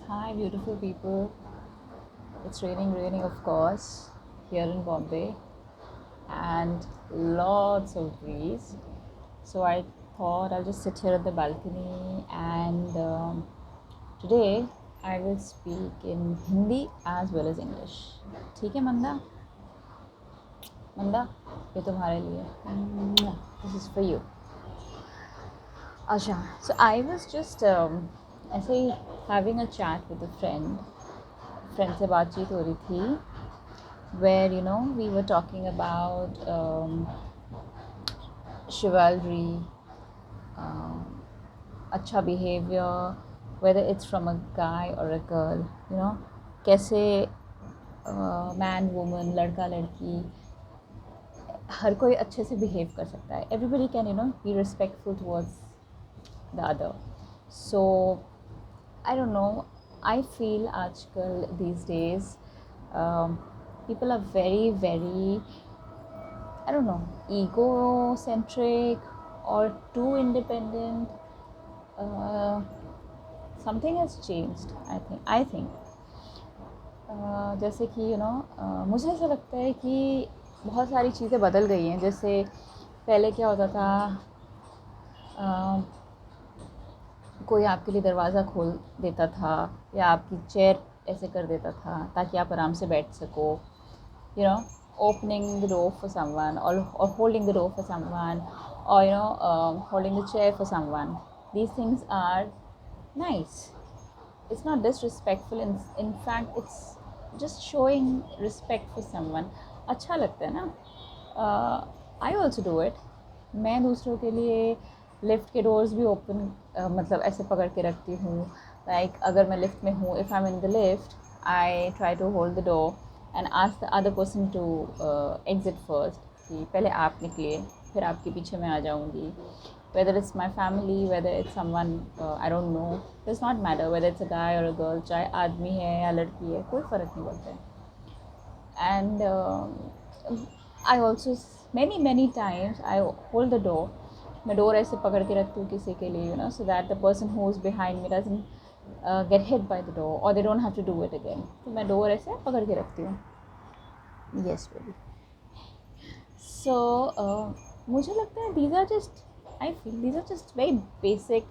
Hi, beautiful people. It's raining, of course, here in Bombay, and lots of trees. So I thought I'll just sit here at the balcony, and today I will speak in Hindi as well as English. ठीक है मंदा? मंदा, ये तुम्हारे लिए. This is for you. अच्छा, so I was just ऐसे ही having a chat with a friend से बातचीत हो रही थी where we were talking about chivalry, um, अच्छा behavior, whether it's from a guy or a girl, कैसे man woman, लड़का लड़की हर कोई अच्छे से behave कर सकता है. Everybody can be respectful towards the other. So I don't know, I feel आजकल these days people are very I don't know, egocentric or too independent. uh, Something has changed, I think जैसे कि मुझे ऐसा लगता है कि बहुत सारी चीज़ें बदल गई हैं. जैसे पहले क्या होता था, कोई आपके लिए दरवाज़ा खोल देता था या आपकी चेयर ऐसे कर देता था ताकि आप आराम से बैठ सको. Opening the door for someone, or holding the door for someone, or holding the chair for someone. These things are nice. It's not disrespectful. In fact, it's just showing respect for someone. अच्छा लगता है ना. I also do it. मैं दूसरों के लिए lift के doors भी ओपन मतलब ऐसे पकड़ के रखती हूँ. लाइक अगर मैं लिफ्ट में हूँ, if I am in the lift, I try to hold the door and ask the other person to exit first, कि पहले आप निकलिए फिर आपके पीछे मैं आ जाऊँगी. Whether it's my family, whether it's someone I don't know, does not matter whether it's a guy or a girl, चाहे आदमी है या लड़की है, कोई फ़र्क नहीं पड़ता है. And I also many times I hold the door. मैं डोर ऐसे पकड़ के रखती हूँ किसी के लिए, so that the person who is behind me doesn't get hit by the door, or they don't have to do it again. तो मैं डोर ऐसे पकड़ के रखती हूँ. Yes baby. So मुझे लगता है these are just very basic,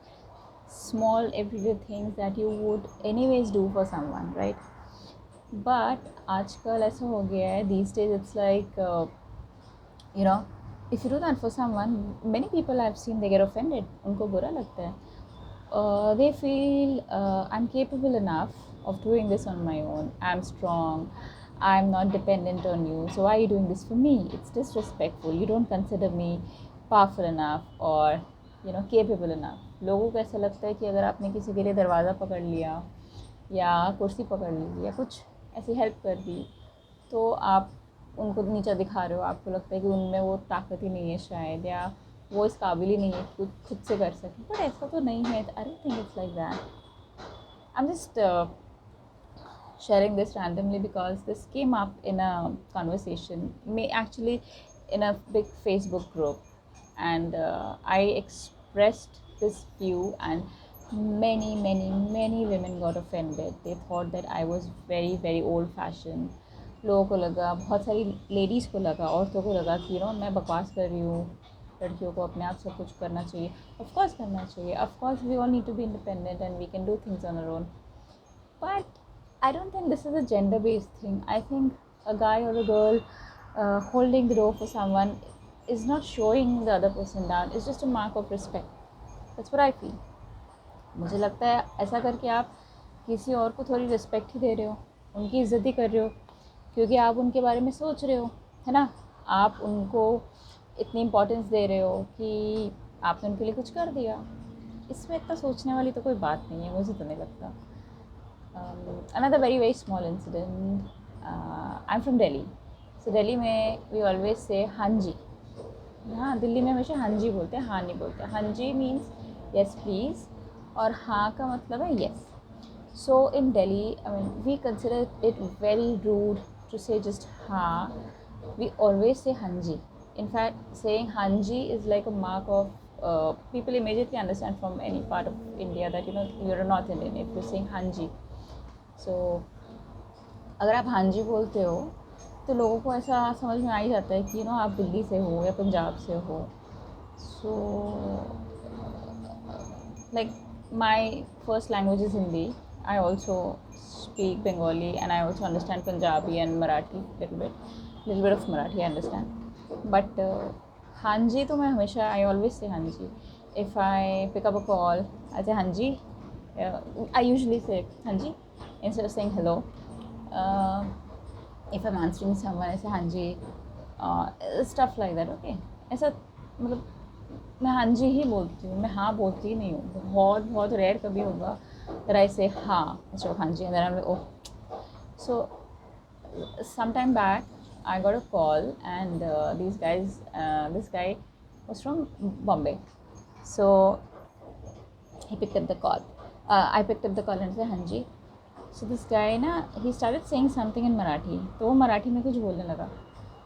small everyday things that you would anyways do for someone, right? But आजकल ऐसा हो गया है, these days it's like if you do that for someone, many people I've seen, they get offended. उनको बुरा लगता है. They feel I'm capable enough of doing this on my own. I'm strong. I'm not dependent on you. So why are you doing this for me? It's disrespectful. You don't consider me powerful enough or capable enough. लोगों को ऐसा लगता है कि अगर आपने किसी के लिए दरवाज़ा पकड़ लिया या कुर्सी पकड़ ली या कुछ ऐसी हेल्प कर दी, तो आप उनको नीचा दिखा रहे हो. आपको लगता है कि उनमें वो ताकत ही नहीं है शायद, या वो इस काबिल ही नहीं है कुछ खुद से कर सके. बट ऐसा तो नहीं है. I don't think it's like that. I am just sharing this randomly because this came up in a conversation, actually in a big Facebook group, and I expressed this view, and many women got offended. They thought that I was very old fashioned. लोगों को लगा, बहुत सारी ladies को लगा, औरतों को लगा कि मैं बकवास कर रही हूँ, लड़कियों को अपने आप सब कुछ करना चाहिए. ऑफ कोर्स करना चाहिए. Of course we all need to be independent and we can do things on our own. But I don't think this is a gender based thing. I think a guy or a girl holding the door for someone is not showing the other person down. It's just a mark of respect. That's what I feel. मुझे लगता है ऐसा करके आप किसी और को थोड़ी रिस्पेक्ट ही दे रहे हो, उनकी इज्जत ही कर रहे हो, क्योंकि आप उनके बारे में सोच रहे हो, है ना. आप उनको इतनी इम्पोर्टेंस दे रहे हो कि आपने उनके लिए कुछ कर दिया. इसमें इतना सोचने वाली तो कोई बात नहीं है, मुझे तो नहीं लगता. Another very small incident. I'm from Delhi. So Delhi में we always say हाँ जी. हाँ, दिल्ली में हमेशा हाँ जी बोलते हैं, हाँ नहीं बोलते. हाँ जी means yes please, और हाँ का मतलब है yes. So in Delhi, I mean, we consider it very rude to say just हाँ. We always say हाँ जी. In fact, saying हाँ जी is like a mark of people immediately understand from any part of India that you're a North Indian if you're saying हाँ जी. सो अगर आप हाँ जी बोलते हो तो लोगों को ऐसा समझ में आ ही जाता है कि आप दिल्ली से हो या पंजाब से हो. सो like my first language is Hindi. I also speak Bengali and I also understand Punjabi and Marathi little bit of Marathi I understand. But Hanji to मैं हमेशा I always say Hanji. If I pick up a call, I say Hanji. I usually say Hanji instead of saying hello. Uh, if I'm answering someone, I say Hanji. Stuff like that. Okay. ऐसा मतलब मैं हाँ जी ही बोलती हूँ, मैं हाँ बोलती ही नहीं हूँ. बहुत बहुत रेयर कभी होगा that I say हाँ instead of हाँ जी and then I'm like oh. So some time back I got a call and this guy was from Bombay. So he picked up the call. I picked up the call and said हाँ जी. So this guy ना he started saying something in Marathi. तो वो मराठी में कुछ बोलने लगा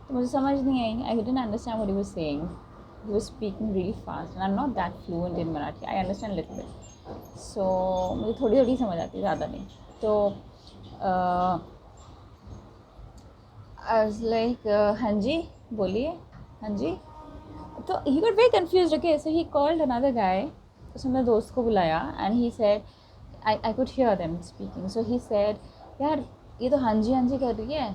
तो मुझे समझ नहीं आई. I didn't understand what he was saying. He was speaking really fast and I'm not that fluent in Marathi. I understand a little bit. So मुझे थोड़ी थोड़ी समझ आती है, ज़्यादा नहीं. तो I was like हाँ जी बोलिए हाँ जी. तो he got very confused. Okay, so he called another guy. उसने मेरे दोस्त को बुलाया and he said I could hear them speaking. So he said यार ये तो हाँ जी कर रही है.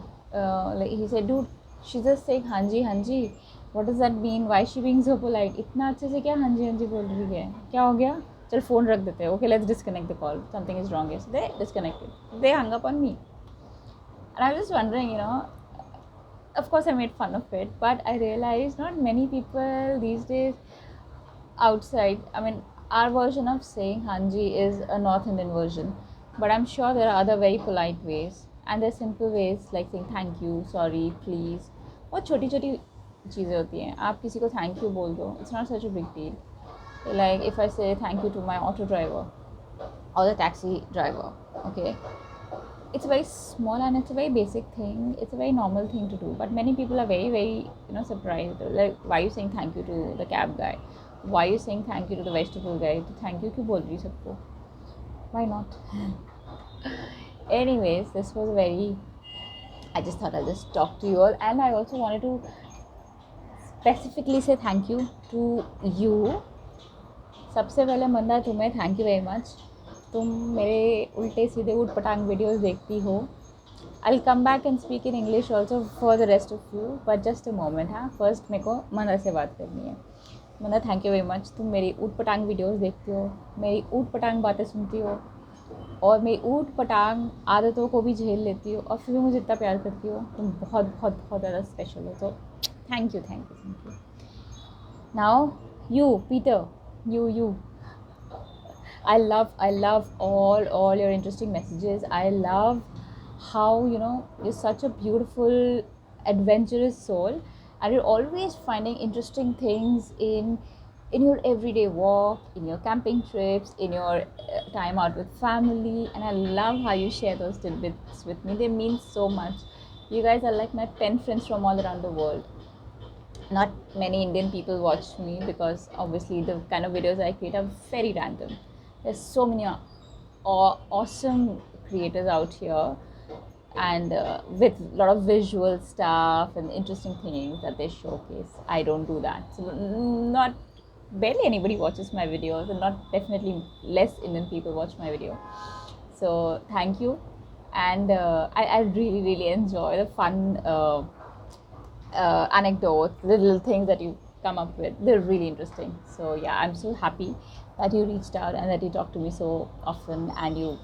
Like he said dude she's just saying हाँ जी. What does that mean? Why is she being so polite? इतना अच्छे से क्या हाँ जी बोल रही है, क्या हो गया, चल फ़ोन रख देते हैं. Okay, let's disconnect the call. Something is wrong here. So they disconnected. They hung up on me. And I was just wondering, of course I made fun of it, but I realized not many people these days outside, I mean, our version of saying Hanji is a North Indian version, but I'm sure there are other very polite ways, and there's simple ways like saying thank you, sorry, please. बहुत छोटी छोटी चीज़ें होती हैं. आप किसी को thank you बोल दो, it's not such a big deal. Like if I say thank you to my auto driver or the taxi driver, okay, it's very small and it's a very basic thing. It's a very normal thing to do, but many people are very very surprised. Like why are you saying thank you to the cab guy? Why are you saying thank you to the vegetable guy? तो thank you क्यों बोल रही सबको? Why not? Anyways, this was very. I just thought I'll just talk to you all, and I also wanted to specifically say thank you to you. सबसे पहले मंदा तुम्हें thank you very much. तुम मेरे उल्टे सीधे उठ पटांग वीडियोस देखती हो. I'll come back and speak in English also for the rest of you, but just a moment. हाँ, फर्स्ट मेरे को मंदा से बात करनी है. मंदा थैंक यू वेरी मच. तुम मेरी ऊट पटांग वीडियोस देखती हो, मेरी ऊट पटांग बातें सुनती हो और मेरी ऊट पटांग आदतों को भी झेल लेती हो और फिर भी मुझे इतना प्यार करती हो. तुम बहुत बहुत बहुत ज़्यादा स्पेशल हो. तो thank you. Now you Peter, you. I love all your interesting messages. I love how you're such a beautiful adventurous soul and you're always finding interesting things in your everyday walk, in your camping trips, in your time out with family, and I love how you share those tidbits with me. They mean so much. You guys are like my pen friends from all around the world. Not many Indian people watch me because obviously the kind of videos I create are very random. There's so many awesome creators out here and with a lot of visual stuff and interesting things that they showcase. I don't do that. So not barely anybody watches my videos and not definitely less Indian people watch my video. So thank you. And I really enjoy the fun anecdotes, little things that you come up with. They're really interesting. So yeah, I'm so happy that you reached out and that you talk to me so often and you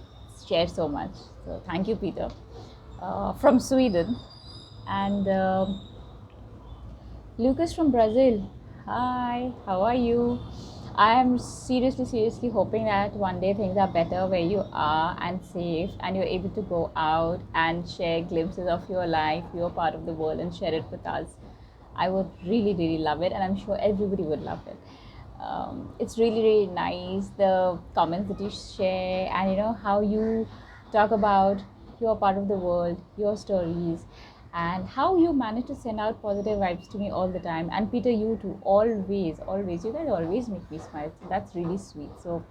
share so much. So thank you, Peter, from Sweden. And Lucas from Brazil. Hi, how are you? I am seriously hoping that one day things are better where you are and safe and you're able to go out and share glimpses of your life, your part of the world, and share it with us. I would really love it, and I'm sure everybody would love it. It's really nice, the comments that you share, and how you talk about your part of the world, your stories, and how you manage to send out positive vibes to me all the time. And Peter, you too, always. You guys always make me smile. So that's really sweet. So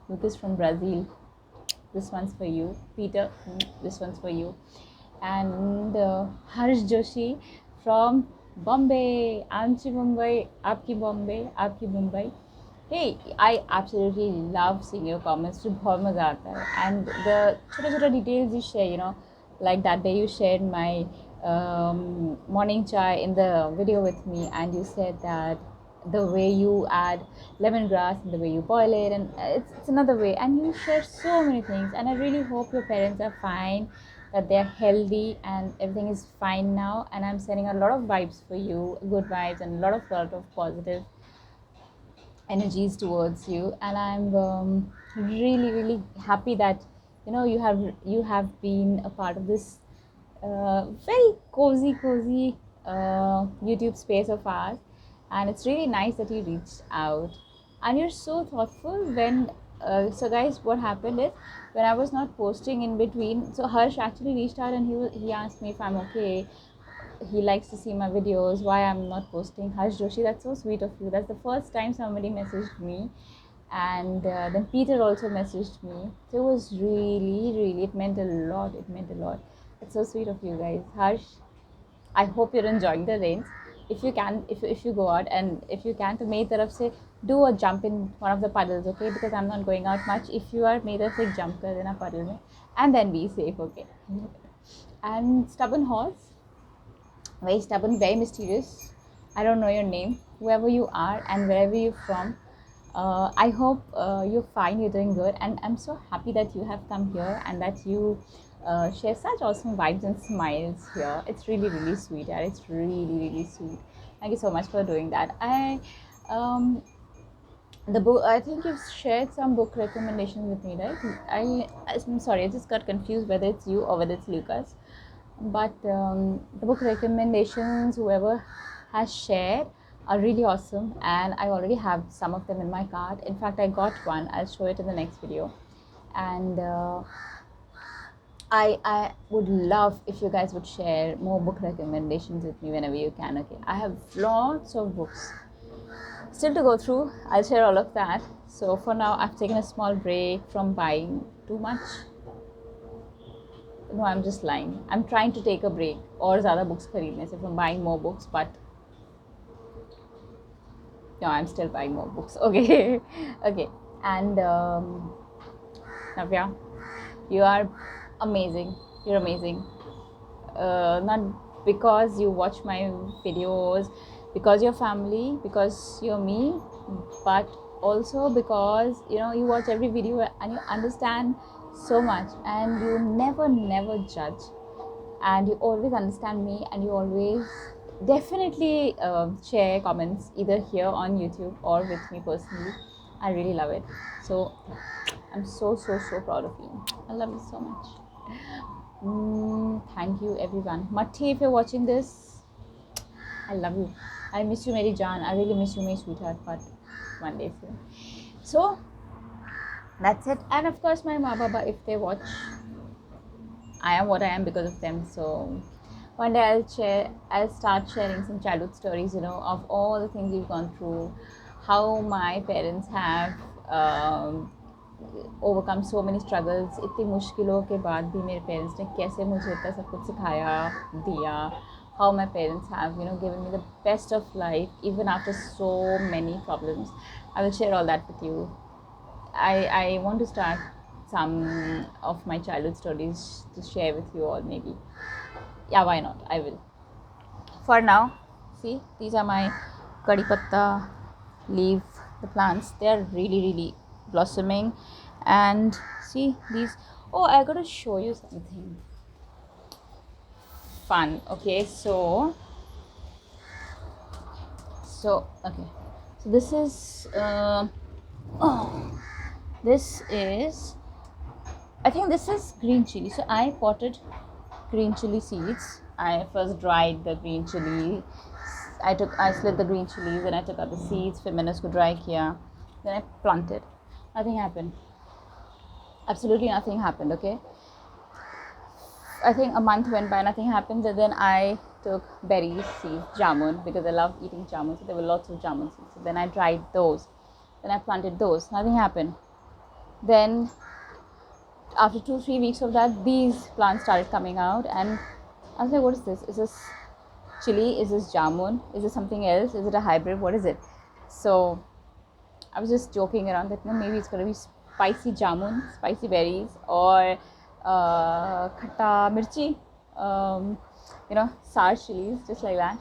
Lucas from Brazil, this one's for you. Peter, this one's for you. And Harsh Joshi from Bombay. Amchi Mumbai, Aapki Bombay, Aapki Mumbai. Hey, I absolutely love seeing your comments. मुझे बहुत मज़ा आता है. And the छोटे details you share, you know, like that day you shared my morning chai in the video with me, and you said that the way you add lemongrass and the way you boil it, and it's another way, and you share so many things. And I really hope your parents are fine, that they're healthy, and everything is fine now. And I'm sending a lot of vibes for you, good vibes, and a lot of positive energies towards you. And I'm really happy that you have been a part of this very cozy YouTube space of ours. And it's really nice that you reached out, and you're so thoughtful. When so guys, what happened is, when I was not posting in between, so Harsh actually reached out, and he asked me if I'm okay. He likes to see my videos, why I'm not posting. Harsh Joshi, that's so sweet of you. That's the first time somebody messaged me. And then Peter also messaged me. So it was really, it meant a lot. It's so sweet of you guys. Harsh, I hope you're enjoying the rains. If you can, if you go out, and if you can, to मेरी तरफ से do a jump in one of the puddles, okay? Because I'm not going out much. If you are, मेरी तरफ से jump कर देना puddle में, and then be safe, okay? And stubborn horse, very stubborn, very mysterious. I don't know your name, whoever you are and wherever you're from. I hope you're fine, you're doing good, and I'm so happy that you have come here and that you share such awesome vibes and smiles here. It's really sweet, and it's really sweet. Thank you so much for doing that. The book, I think you've shared some book recommendations with me, right? I'm sorry, I just got confused whether it's you or whether it's Lucas. But the book recommendations whoever has shared are really awesome, and I already have some of them in my cart. In fact, I got one. I'll show it in the next video. And I would love if you guys would share more book recommendations with me whenever you can. Okay, I have lots of books still to go through. I'll share all of that. So for now, I've taken a small break from buying too much. No, I'm just lying. I'm trying to take a break और ज़्यादा books खरीदने से, from buying more books, but no, I'm still buying more books. Okay, okay. And Navya, you are amazing. You're amazing. Not because you watch my videos, because you're family, because you're me, but also because you watch every video and you understand so much, and you never judge, and you always understand me, and you always definitely share comments either here on YouTube or with me personally. I really love it. So I'm so proud of you. I love you so much. Thank you everyone. Matti, if you're watching this, I love you. I miss you, Mary Jaan. I really miss you, my sweetheart, but one day soon. So that's it. And of course my ma baba, if they watch, I am what I am because of them. So one day I'll start sharing some childhood stories, of all the things we've gone through, how my parents have overcome so many struggles. इतनी मुश्किलों के बाद भी मेरे parents ने कैसे मुझे इतना सब कुछ सिखाया दिया. How my parents have given me the best of life even after so many problems. I will share all that with you. I want to start some of my childhood stories to share with you all, maybe. Yeah, why not? I will. For now, see, these are my kadi patta leaf, the plants. They are really blossoming. And see these. Oh, I gotta show you something fun. Okay, so okay, so this is this is, I think this is green chili. So I potted green chili seeds. I first dried the green chili. I slit the green chilies, and I took out the seeds. फिर मैंने उसको dry किया. Then I planted. Nothing happened. Absolutely nothing happened. Okay. I think a month went by, nothing happened. And then I took berry seeds, jamun, because I love eating jamun. So there were lots of jamun seeds. So then I dried those. Then I planted those. Nothing happened. Then after 2-3 weeks of that, these plants started coming out, and I was like, what is this? Is this chili? Is this jamun? Is it something else? Is it a hybrid? What is it? So I was just joking around that, maybe it's going to be spicy jamun, spicy berries, or khatta mirchi, sour chilies, just like that.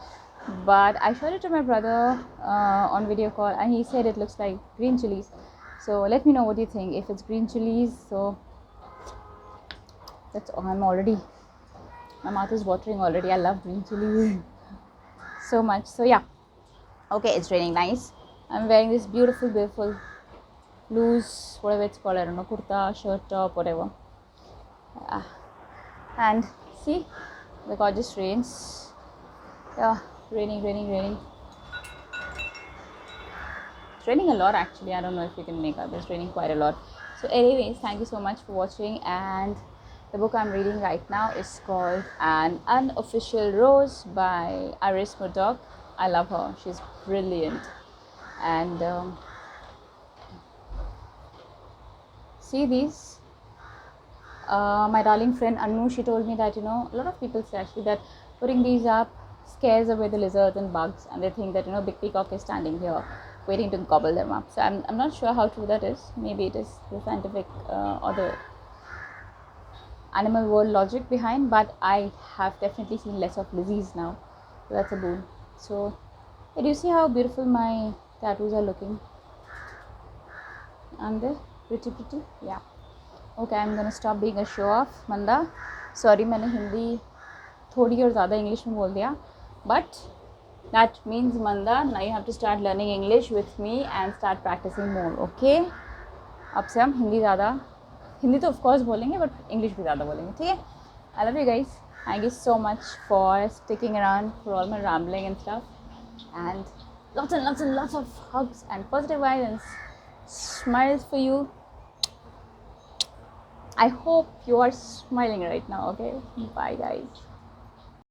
But I showed it to my brother on video call, and he said it looks like green chilies. So let me know what you think. If it's green chilies, so that's all. My mouth is watering already. I love green chilies so much. So yeah, okay, it's raining nice. I'm wearing this beautiful loose, whatever it's called, I don't know, kurta, shirt, top, whatever. And see, the gorgeous rains. Yeah, raining. It's raining a lot actually. I don't know if you can make out, but it's raining quite a lot. So anyways, thank you so much for watching. And the book I'm reading right now is called An Unofficial Rose by Iris Murdoch. I love her. She's brilliant. And see these. My darling friend Anu, she told me that, a lot of people say actually that putting these up scares away the lizards and bugs, and they think that, Big Peacock is standing here waiting to gobble them up. So I'm not sure how true that is. Maybe it is the scientific or the animal world logic behind, but I have definitely seen less of lizzies now, so that's a boon. So do you see how beautiful my tattoos are looking? And they pretty? Yeah. Okay, I'm gonna stop being a show off, Manda. Sorry, मैंने हिंदी थोड़ी और ज़्यादा English में बोल दिया, but that means, Manda, now you have to start learning English with me and start practicing more, okay? अब से हम हिंदी तो of course बोलेंगे, but English भी ज़्यादा बोलेंगे, ठीक है? I love you guys. Thank you so much for sticking around for all my rambling and stuff, and lots of hugs and positive vibes and smiles for you. I hope you are smiling right now, okay? Bye guys.